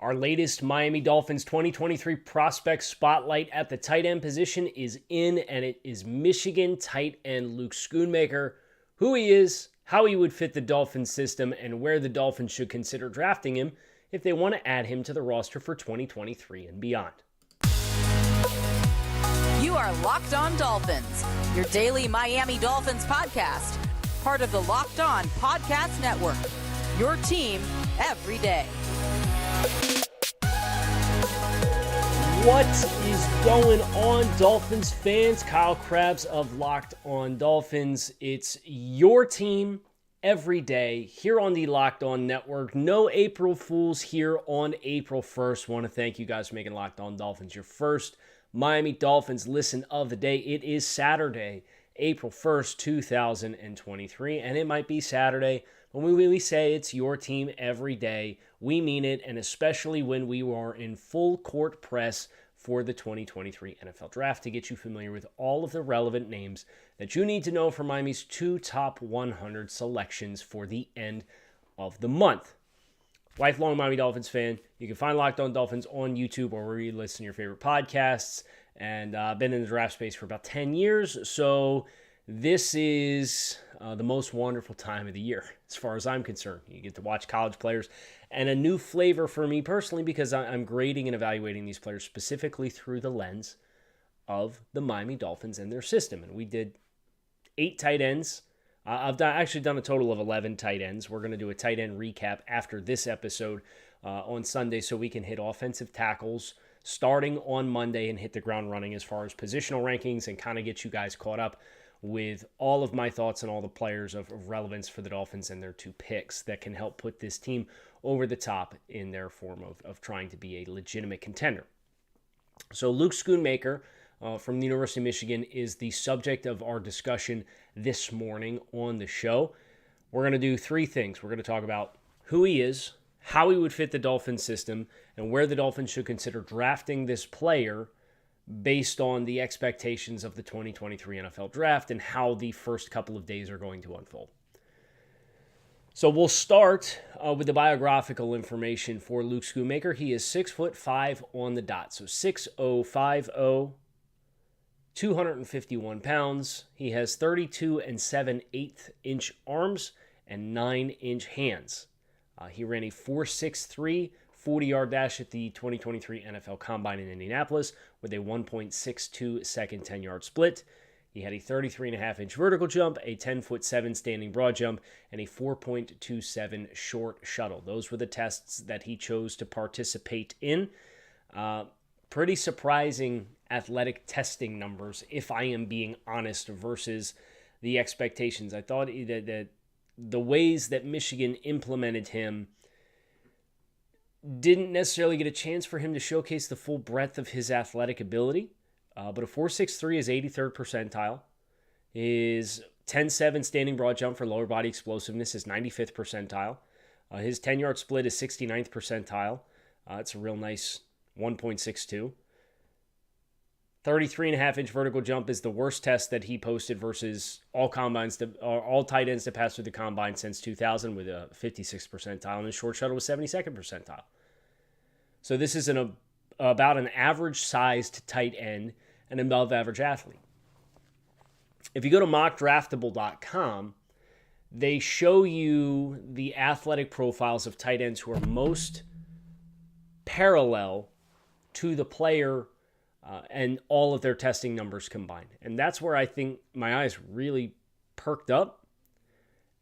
Our latest Miami Dolphins 2023 prospect spotlight at the tight end position is in, and it is Michigan tight end Luke Schoonmaker. Who he is, how he would fit the Dolphins system, and where the Dolphins should consider drafting him if they want to add him to the roster for 2023 and beyond. You are Locked On Dolphins, your daily Miami Dolphins podcast, part of the Locked On Podcast Network, your team every day. What is going on, Dolphins fans? Kyle Krabs of Locked On Dolphins. It's your team every day here on the Locked On Network. No April Fools here on April 1st. Want to thank you guys for making Locked On Dolphins your first Miami Dolphins listen of the day. It is Saturday, April 1st, 2023, and it might be Saturday, but when we say it's your team every day, we mean it, and especially when we are in full court press for the 2023 NFL Draft to get you familiar with all of the relevant names that you need to know for Miami's two top 100 selections for the end of the month. Lifelong Miami Dolphins fan, you can find Locked On Dolphins on YouTube or wherever you listen to your favorite podcasts, and I've been in the draft space for about 10 years, so this is the most wonderful time of the year, as far as I'm concerned. You get to watch college players, and a new flavor for me personally because I'm grading and evaluating these players specifically through the lens of the Miami Dolphins and their system. And we did 8 tight ends. I've actually done a total of 11 tight ends. We're going to do a tight end recap after this episode on Sunday so we can hit offensive tackles starting on Monday and hit the ground running as far as positional rankings and kind of get you guys caught up with all of my thoughts on all the players of relevance for the Dolphins and their 2 picks that can help put this team over the top in their form of trying to be a legitimate contender. So Luke Schoonmaker from the University of Michigan is the subject of our discussion this morning on the show. We're going to do 3 things. We're going to talk about who he is, how he would fit the Dolphins system, and where the Dolphins should consider drafting this player based on the expectations of the 2023 NFL Draft and how the first couple of days are going to unfold. So we'll start with the biographical information for Luke Schoonmaker. He is 6'5" on the dot, so 6'0", 251 pounds. He has 32 7/8 inch arms and 9-inch hands. He ran a 4.63 40-yard dash at the 2023 NFL Combine in Indianapolis with a 1.62 second 10-yard split. He had a 33.5-inch vertical jump, a 10'7" standing broad jump, and a 4.27 short shuttle. Those were the tests that he chose to participate in. Pretty surprising athletic testing numbers, if I am being honest, versus the expectations. I thought that the ways that Michigan implemented him didn't necessarily get a chance for him to showcase the full breadth of his athletic ability. But a 4.63 is 83rd percentile. His 10.7 standing broad jump for lower body explosiveness is 95th percentile. His 10-yard split is 69th percentile. It's a real nice 1.62. 33.5-inch vertical jump is the worst test that he posted versus all tight ends to pass through the combine since 2000 with a 56th percentile, and his short shuttle was 72nd percentile. So this is about an average-sized tight end and above-average athlete. If you go to mockdraftable.com, they show you the athletic profiles of tight ends who are most parallel to the player and all of their testing numbers combined. And that's where I think my eyes really perked up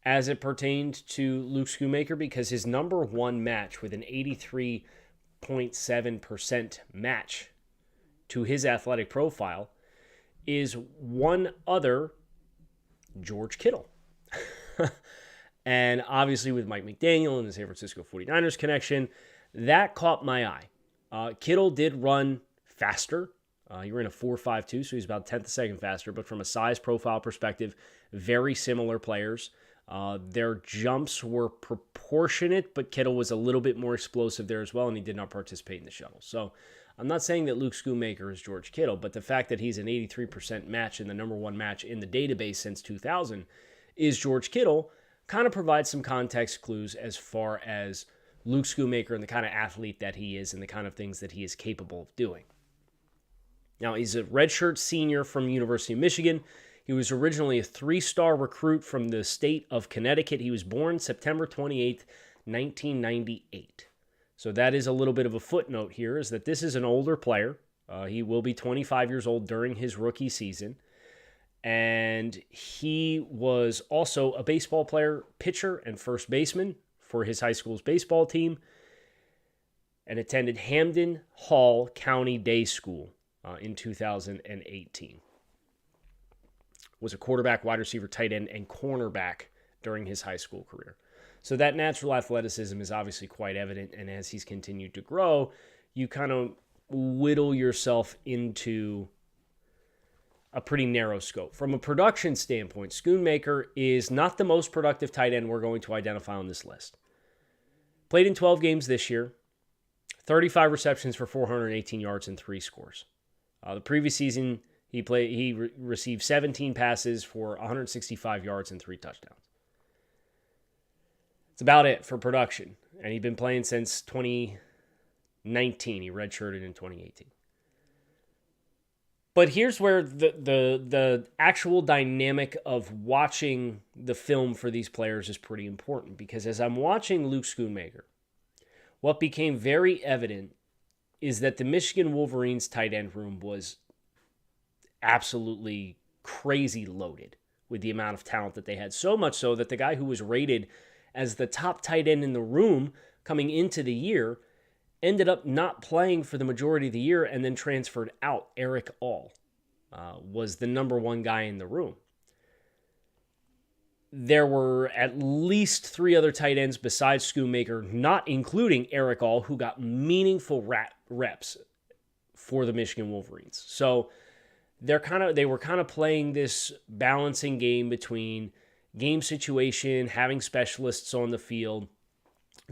as it pertained to Luke Schoonmaker, because his number 1 match with an 83.7% match to his athletic profile is one other George Kittle. And obviously with Mike McDaniel and the San Francisco 49ers connection, that caught my eye. Kittle did run faster. He ran a 4.52, so he's about 10th a second faster, but from a size profile perspective, very similar players. Their jumps were proportionate, but Kittle was a little bit more explosive there as well, and he did not participate in the shuttle. So I'm not saying that Luke Schoonmaker is George Kittle, but the fact that he's an 83% match and the number 1 match in the database since 2000 is George Kittle kind of provides some context clues as far as Luke Schoonmaker and the kind of athlete that he is and the kind of things that he is capable of doing. Now, he's a redshirt senior from University of Michigan. He was originally a 3-star recruit from the state of Connecticut. He was born September 28th, 1998. So that is a little bit of a footnote here, is that this is an older player. He will be 25 years old during his rookie season. And he was also a baseball player, pitcher, and first baseman for his high school's baseball team, and attended Hamden Hall County Day School in 2018. Was a quarterback, wide receiver, tight end, and cornerback during his high school career. So that natural athleticism is obviously quite evident, and as he's continued to grow, you kind of whittle yourself into a pretty narrow scope. From a production standpoint, Schoonmaker is not the most productive tight end we're going to identify on this list. Played in 12 games this year, 35 receptions for 418 yards and 3 scores. The previous season, he received 17 passes for 165 yards and 3 touchdowns. That's about it for production. And he'd been playing since 2019. He redshirted in 2018. But here's where the actual dynamic of watching the film for these players is pretty important. Because as I'm watching Luke Schoonmaker, what became very evident is that the Michigan Wolverines tight end room was absolutely crazy loaded with the amount of talent that they had. So much so that the guy who was rated as the top tight end in the room coming into the year ended up not playing for the majority of the year and then transferred out. Eric All was the number one guy in the room. There were at least 3 other tight ends besides Schoonmaker, not including Eric All, who got meaningful reps for the Michigan Wolverines. So they were kind of playing this balancing game between game situation, having specialists on the field,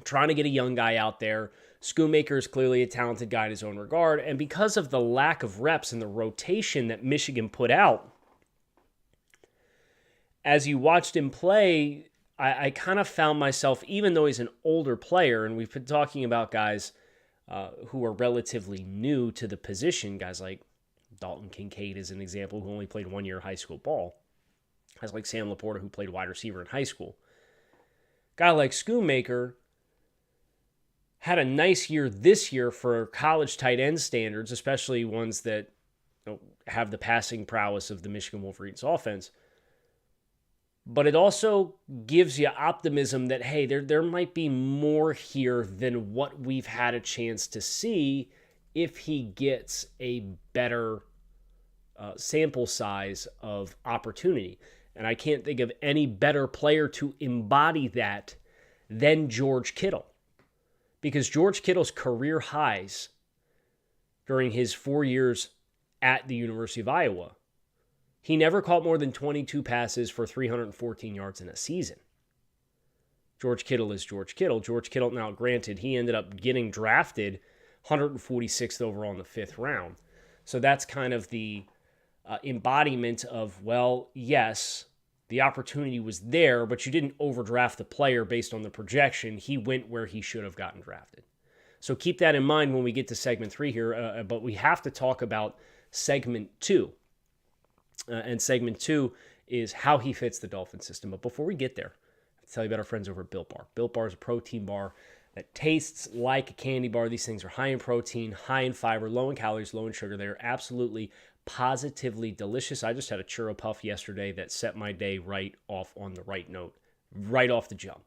trying to get a young guy out there. Schoonmaker is clearly a talented guy in his own regard, and because of the lack of reps and the rotation that Michigan put out, as you watched him play, I kind of found myself, even though he's an older player, and we've been talking about guys who are relatively new to the position, guys like Dalton Kincaid is an example, who only played 1 year high school ball. Guys like Sam Laporte, who played wide receiver in high school. Guy like Schoonmaker had a nice year this year for college tight end standards, especially ones that have the passing prowess of the Michigan Wolverines offense. But it also gives you optimism that, hey, there might be more here than what we've had a chance to see if he gets a better sample size of opportunity. And I can't think of any better player to embody that than George Kittle. Because George Kittle's career highs during his 4 years at the University of Iowa, he never caught more than 22 passes for 314 yards in a season. George Kittle is George Kittle. George Kittle, now granted, he ended up getting drafted 146th overall in the 5th round. So that's kind of the embodiment of, well, yes, the opportunity was there, but you didn't overdraft the player based on the projection. He went where he should have gotten drafted. So keep that in mind when we get to segment 3 here, but we have to talk about segment 2. And segment 2 is how he fits the Dolphin system. But before we get there, I'll tell you about our friends over at Built Bar. Built Bar is a protein bar that tastes like a candy bar. These things are high in protein, high in fiber, low in calories, low in sugar. They're absolutely, positively delicious. I just had a churro puff yesterday that set my day right off on the right note, right off the jump.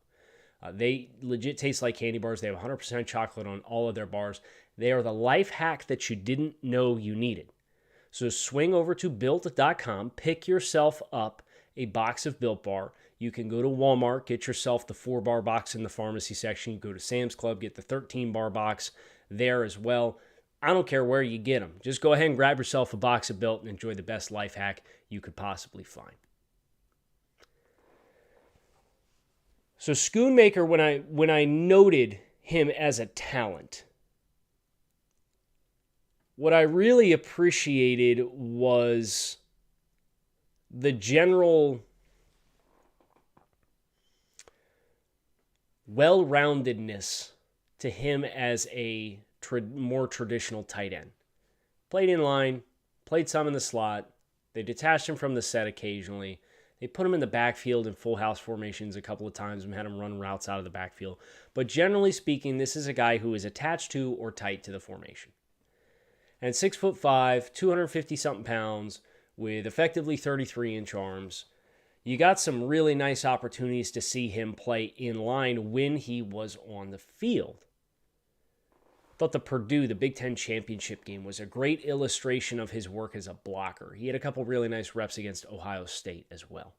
They legit taste like candy bars. They have 100% chocolate on all of their bars. They are the life hack that you didn't know you needed. So swing over to Built.com, pick yourself up a box of Built Bar. You can go to Walmart, get yourself the 4-bar box in the pharmacy section. You go to Sam's Club, get the 13-bar box there as well. I don't care where you get them. Just go ahead and grab yourself a box of Built and enjoy the best life hack you could possibly find. So Schoonmaker, when I noted him as a talent, what I really appreciated was the general well-roundedness to him as a more traditional tight end. Played in line, played some in the slot. They detached him from the set occasionally. They put him in the backfield in full house formations a couple of times and had him run routes out of the backfield. But generally speaking, this is a guy who is attached to or tight to the formation. And 6'5", 250-something pounds, with effectively 33-inch arms. You got some really nice opportunities to see him play in line when he was on the field. Thought the Purdue, the Big Ten championship game, was a great illustration of his work as a blocker. He had a couple really nice reps against Ohio State as well,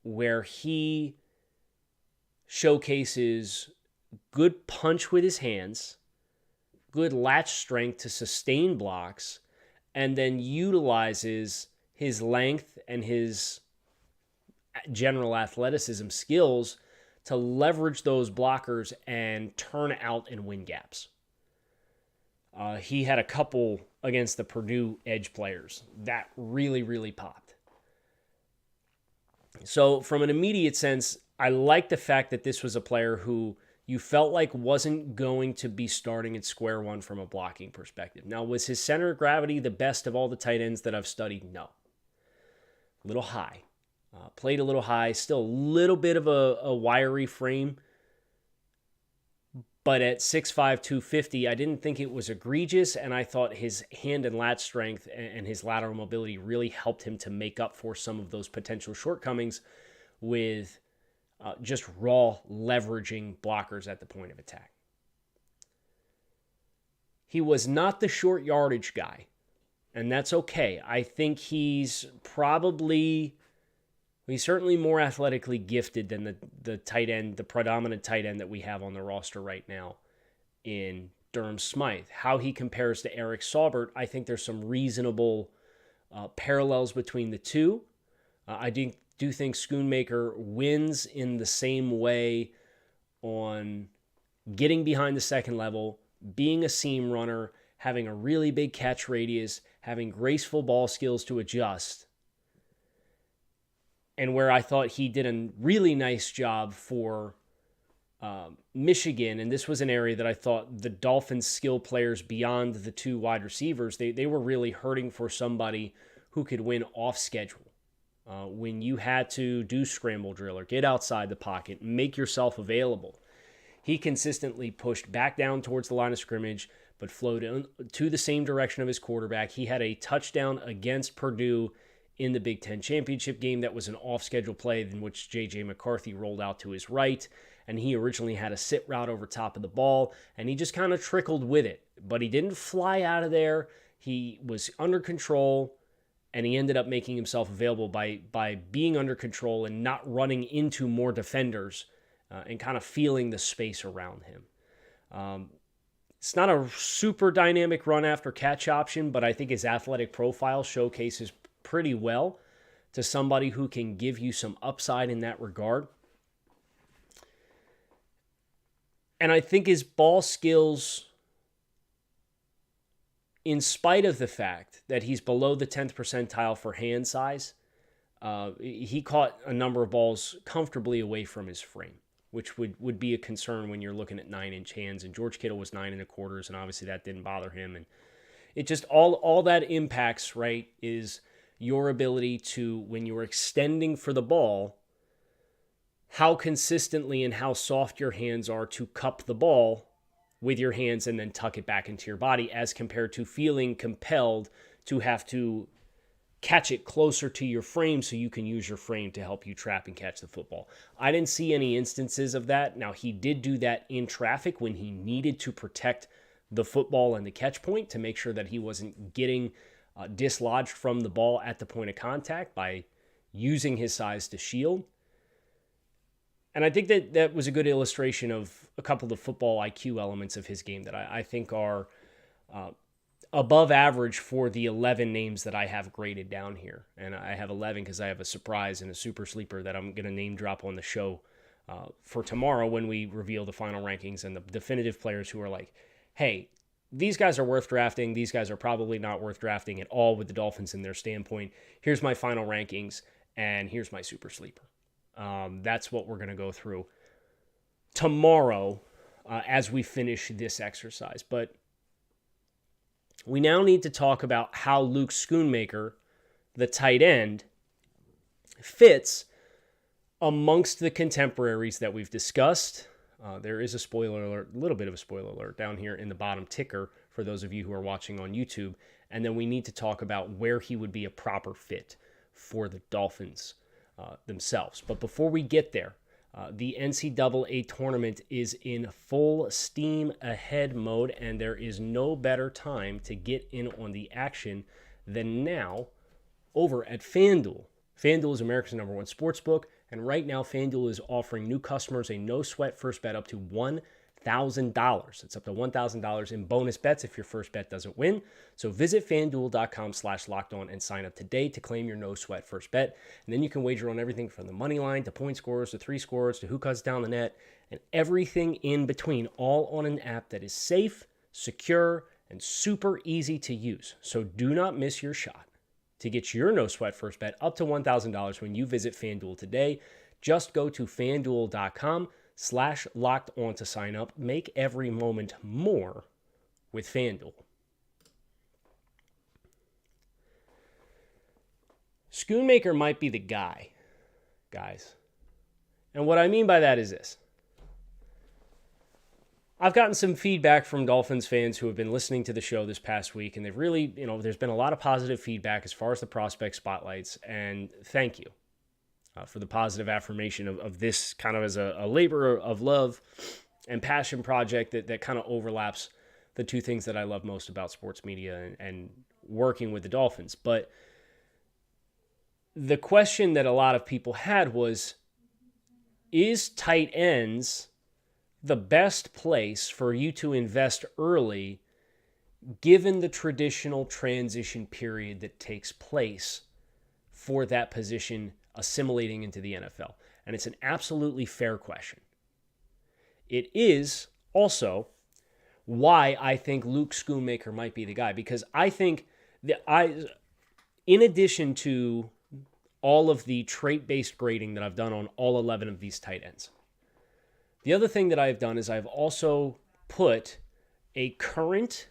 where he showcases good punch with his hands, good latch strength to sustain blocks, and then utilizes his length and his general athleticism skills to leverage those blockers and turn out and win gaps. He had a couple against the Purdue edge players that really, really popped. So from an immediate sense, I like the fact that this was a player who you felt like wasn't going to be starting at square one from a blocking perspective. Now, was his center of gravity the best of all the tight ends that I've studied? No. A little high. Played a little high, still a little bit of a wiry frame. But at 6'5", 250, I didn't think it was egregious, and I thought his hand and latch strength and his lateral mobility really helped him to make up for some of those potential shortcomings with just raw leveraging blockers at the point of attack. He was not the short yardage guy, and that's okay. I think he's certainly more athletically gifted than the tight end, the predominant tight end that we have on the roster right now in Durham Smythe. How he compares to Eric Saubert, I think there's some reasonable parallels between the two. I do think Schoonmaker wins in the same way on getting behind the second level, being a seam runner, having a really big catch radius, having graceful ball skills to adjust. And where I thought he did a really nice job for Michigan, and this was an area that I thought the Dolphins' skill players beyond the two wide receivers, they were really hurting for somebody who could win off schedule. When you had to do scramble drill or get outside the pocket, make yourself available. He consistently pushed back down towards the line of scrimmage, but flowed to the same direction of his quarterback. He had a touchdown against Purdue in the Big Ten championship game that was an off-schedule play in which J.J. McCarthy rolled out to his right, and he originally had a sit route over top of the ball, and he just kind of trickled with it. But he didn't fly out of there. He was under control, and he ended up making himself available by being under control and not running into more defenders and kind of feeling the space around him. It's not a super dynamic run after catch option, but I think his athletic profile showcases pretty well to somebody who can give you some upside in that regard. And I think his ball skills, in spite of the fact that he's below the 10th percentile for hand size, he caught a number of balls comfortably away from his frame, which would be a concern when you're looking at 9-inch hands. And George Kittle was 9 1/4, and obviously that didn't bother him. And it just, all that impacts, right, is your ability to, when you're extending for the ball, how consistently and how soft your hands are to cup the ball with your hands and then tuck it back into your body, as compared to feeling compelled to have to catch it closer to your frame so you can use your frame to help you trap and catch the football. I didn't see any instances of that. Now, he did do that in traffic when he needed to protect the football and the catch point to make sure that he wasn't getting dislodged from the ball at the point of contact by using his size to shield. And I think that was a good illustration of a couple of the football IQ elements of his game that I think are above average for the 11 names that I have graded down here. And I have 11 because I have a surprise and a super sleeper that I'm going to name drop on the show for tomorrow when we reveal the final rankings and the definitive players who are like, hey, these guys are worth drafting. These guys are probably not worth drafting at all with the Dolphins in their standpoint. Here's my final rankings, and here's my super sleeper. That's what we're going to go through tomorrow as we finish this exercise. But we now need to talk about how Luke Schoonmaker, the tight end, fits amongst the contemporaries that we've discussed. There is a spoiler alert, a little bit of a spoiler alert down here in the bottom ticker for those of you who are watching on YouTube. And then we need to talk about where he would be a proper fit for the Dolphins themselves. But before we get there, the NCAA tournament is in full steam ahead mode, and there is no better time to get in on the action than now over at FanDuel. FanDuel is America's #1 sportsbook, and right now FanDuel is offering new customers a no-sweat first bet up to $1,000. It's up to $1,000 in bonus bets if your first bet doesn't win. So visit FanDuel.com/lockedon and sign up today to claim your no-sweat first bet. And then you can wager on everything from the money line to point scores to three scores to who cuts down the net and everything in between, all on an app that is safe, secure, and super easy to use. So do not miss your shot to get your no-sweat first bet up to $1,000 when you visit FanDuel today. Just go to FanDuel.com/lockedon to sign up. Make every moment more with FanDuel. Schoonmaker might be the guy, guys. And what I mean by that is this. I've gotten some feedback from Dolphins fans who have been listening to the show this past week, and they've really, there's been a lot of positive feedback as far as the prospect spotlights, and thank you for the positive affirmation of this kind of as a labor of love and passion project that kind of overlaps the two things that I love most about sports media and working with the Dolphins. But the question that a lot of people had was, is tight ends the best place for you to invest early, given the traditional transition period that takes place for that position assimilating into the NFL? And it's an absolutely fair question. It is also why I think Luke Schoonmaker might be the guy, because I think that in addition to all of the trait-based grading that I've done on all 11 of these tight ends, the other thing that I've done is I've also put a current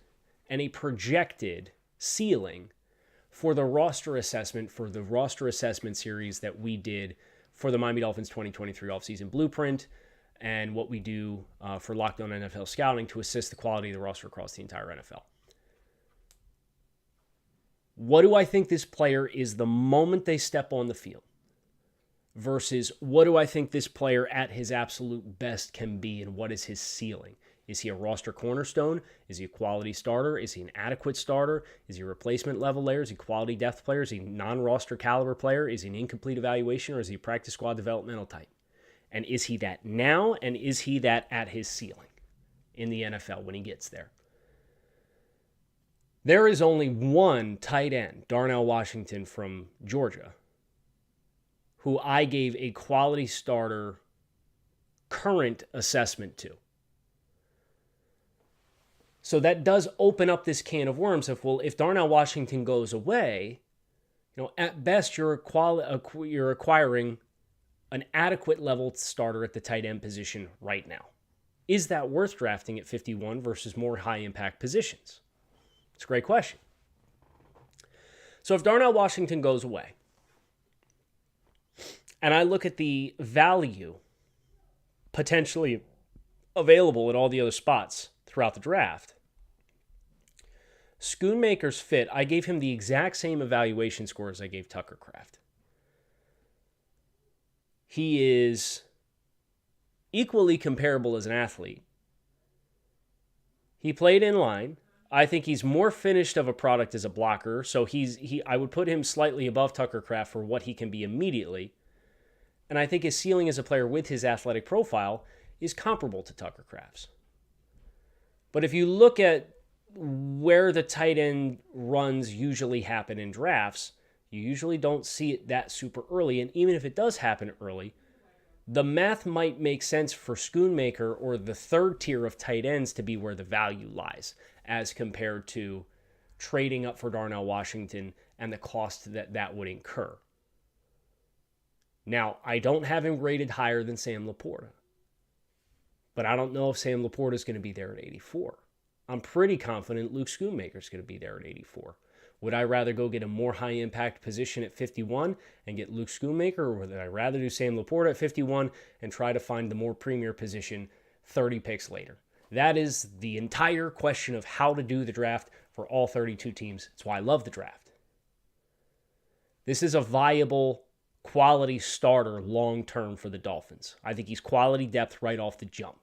and a projected ceiling for the roster assessment series that we did for the Miami Dolphins 2023 offseason blueprint and what we do for Locked On NFL Scouting to assist the quality of the roster across the entire NFL. What do I think this player is the moment they step on the field? Versus what do I think this player at his absolute best can be, and what is his ceiling? Is he a roster cornerstone? Is he a quality starter? Is he an adequate starter? Is he a replacement level player? Is he a quality depth player? Is he a non-roster caliber player? Is he an incomplete evaluation, or is he a practice squad developmental type? And is he that now, and is he that at his ceiling in the NFL when he gets there? There is only one tight end, Darnell Washington from Georgia, who I gave a quality starter current assessment to. So that does open up this can of worms of, well, if Darnell Washington goes away, at best you're acquiring an adequate level starter at the tight end position right now. Is that worth drafting at 51 versus more high-impact positions? It's a great question. So if Darnell Washington goes away, and I look at the value potentially available at all the other spots throughout the draft, Schoonmaker's fit, I gave him the exact same evaluation score as I gave Tucker Kraft. He is equally comparable as an athlete. He played in line. I think he's more finished of a product as a blocker, so I would put him slightly above Tucker Kraft for what he can be immediately. And I think his ceiling as a player with his athletic profile is comparable to Tucker Kraft's. But if you look at where the tight end runs usually happen in drafts, you usually don't see it that super early. And even if it does happen early, the math might make sense for Schoonmaker or the third tier of tight ends to be where the value lies, as compared to trading up for Darnell Washington and the cost that would incur. Now, I don't have him graded higher than Sam Laporte. But I don't know if Sam Laporte is going to be there at 84. I'm pretty confident Luke Schoonmaker is going to be there at 84. Would I rather go get a more high-impact position at 51 and get Luke Schoonmaker, or would I rather do Sam Laporte at 51 and try to find the more premier position 30 picks later? That is the entire question of how to do the draft for all 32 teams. That's why I love the draft. This is a viable, quality starter long-term for the Dolphins. I think he's quality depth right off the jump.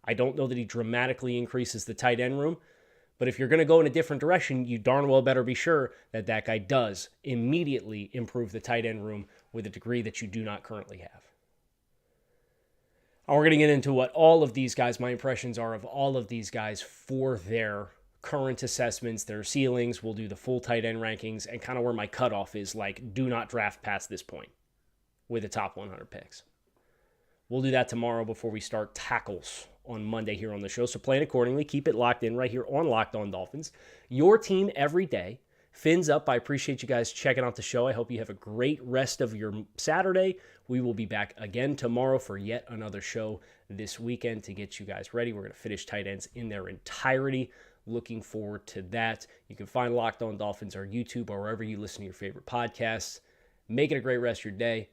I don't know that he dramatically increases the tight end room, but if you're going to go in a different direction, you darn well better be sure that that guy does immediately improve the tight end room with a degree that you do not currently have. We're going to get into what all of these guys, my impressions are of all of these guys for their current assessments, their ceilings. We'll do the full tight end rankings and kind of where my cutoff is, like, do not draft past this point with the top 100 picks. We'll do that tomorrow before we start tackles on Monday here on the show. So plan accordingly. Keep it locked in right here on Locked On Dolphins. Your team every day. Fins up. I appreciate you guys checking out the show. I hope you have a great rest of your Saturday. We will be back again tomorrow for yet another show this weekend to get you guys ready. We're going to finish tight ends in their entirety. Looking forward to that. You can find Locked On Dolphins on YouTube or wherever you listen to your favorite podcasts. Make it a great rest of your day.